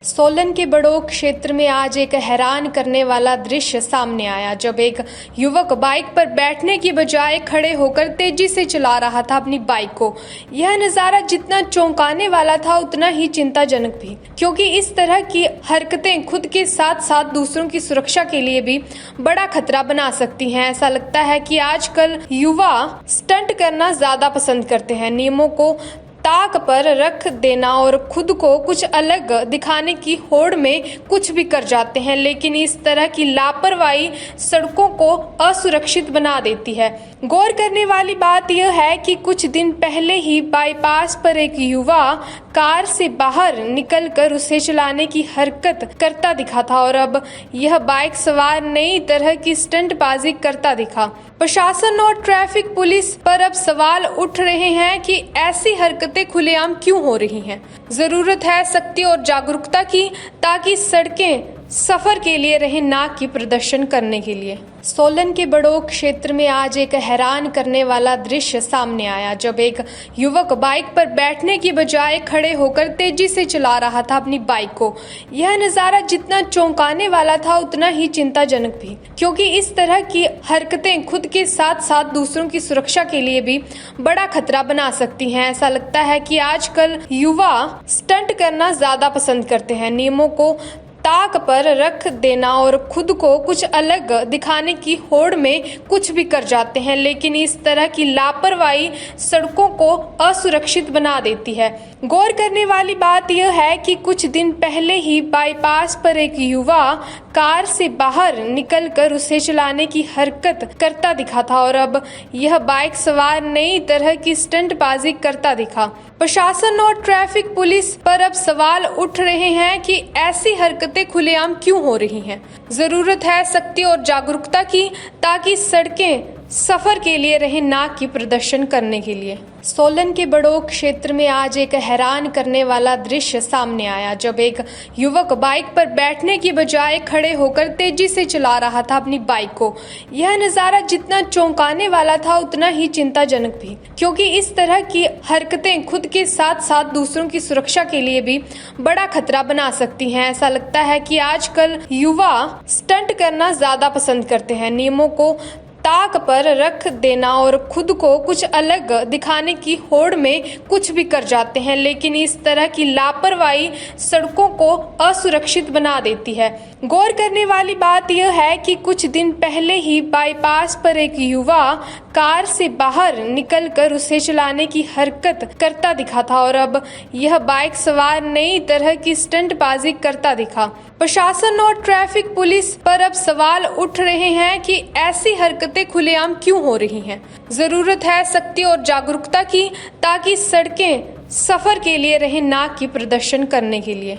सोलन के बड़ौग क्षेत्र में आज एक हैरान करने वाला दृश्य सामने आया जब एक युवक बाइक पर बैठने की बजाय खड़े होकर तेजी से चला रहा था अपनी बाइक को। यह नज़ारा जितना चौंकाने वाला था उतना ही चिंताजनक भी, क्योंकि इस तरह की हरकतें खुद के साथ साथ दूसरों की सुरक्षा के लिए भी बड़ा खतरा बना सकती हैं। ऐसा लगता है कि आजकल युवा स्टंट करना ज्यादा पसंद करते हैं, नियमों को ताक पर रख देना और खुद को कुछ अलग दिखाने की होड़ में कुछ भी कर जाते हैं। लेकिन इस तरह की लापरवाही सड़कों को असुरक्षित बना देती है। गौर करने वाली बात यह है कि कुछ दिन पहले ही बाईपास पर एक युवा कार से बाहर निकलकर उसे चलाने की हरकत करता दिखा था और अब यह बाइक सवार नई तरह की स्टंटबाजी करता दिखा। प्रशासन और ट्रैफिक पुलिस पर अब सवाल उठ रहे हैं कि ऐसी हरकतें खुलेआम क्यों हो रही हैं। जरूरत है सख्ती और जागरूकता की, ताकि सड़कें सफर के लिए रहे, ना कि प्रदर्शन करने के लिए। सोलन के बड़ौग क्षेत्र में आज एक हैरान करने वाला दृश्य सामने आया जब एक युवक बाइक पर बैठने की बजाय खड़े होकर तेजी से चला रहा था अपनी बाइक को। यह नज़ारा जितना चौंकाने वाला था उतना ही चिंताजनक भी, क्योंकि इस तरह की हरकतें खुद के साथ साथ दूसरों की सुरक्षा के लिए भी बड़ा खतरा बना सकती हैं। ऐसा लगता है कि आजकल युवा स्टंट करना ज्यादा पसंद करते हैं, नियमों को ताक पर रख देना और खुद को कुछ अलग दिखाने की होड़ में कुछ भी कर जाते हैं। लेकिन इस तरह की लापरवाही सड़कों को असुरक्षित बना देती है। गौर करने वाली बात यह है कि कुछ दिन पहले ही बाईपास पर एक युवा कार से बाहर निकलकर उसे चलाने की हरकत करता दिखा था और अब यह बाइक सवार नई तरह की स्टंटबाजी करता दिखा। प्रशासन और ट्रैफिक पुलिस पर अब सवाल उठ रहे हैं कि ऐसी हरकतें खुलेआम क्यों हो रही हैं। जरूरत है सख्ती और जागरूकता की, ताकि सड़कें सफर के लिए रहे, ना कि प्रदर्शन करने के लिए। सोलन के बड़ौग क्षेत्र में आज एक हैरान करने वाला दृश्य सामने आया जब एक युवक बाइक पर बैठने की बजाय खड़े होकर तेजी से चला रहा था अपनी बाइक को। यह नज़ारा जितना चौंकाने वाला था उतना ही चिंताजनक भी, क्योंकि इस तरह की हरकतें खुद के साथ साथ दूसरों की सुरक्षा के लिए भी बड़ा खतरा बना सकती हैं। ऐसा लगता है कि आजकल युवा स्टंट करना ज्यादा पसंद करते हैं, नियमों को ताक पर रख देना और खुद को कुछ अलग दिखाने की होड़ में कुछ भी कर जाते हैं। लेकिन इस तरह की लापरवाही सड़कों को असुरक्षित बना देती है। गौर करने वाली बात यह है कि कुछ दिन पहले ही बाईपास पर एक युवा कार से बाहर निकलकर उसे चलाने की हरकत करता दिखा था और अब यह बाइक सवार नई तरह की स्टंटबाजी करता दिखा। प्रशासन और ट्रैफिक पुलिस पर अब सवाल उठ रहे हैं कि ऐसी हरकतें खुलेआम क्यों हो रही हैं। जरूरत है सख्ती और जागरूकता की, ताकि सड़कें सफर के लिए रहे, ना कि प्रदर्शन करने के लिए।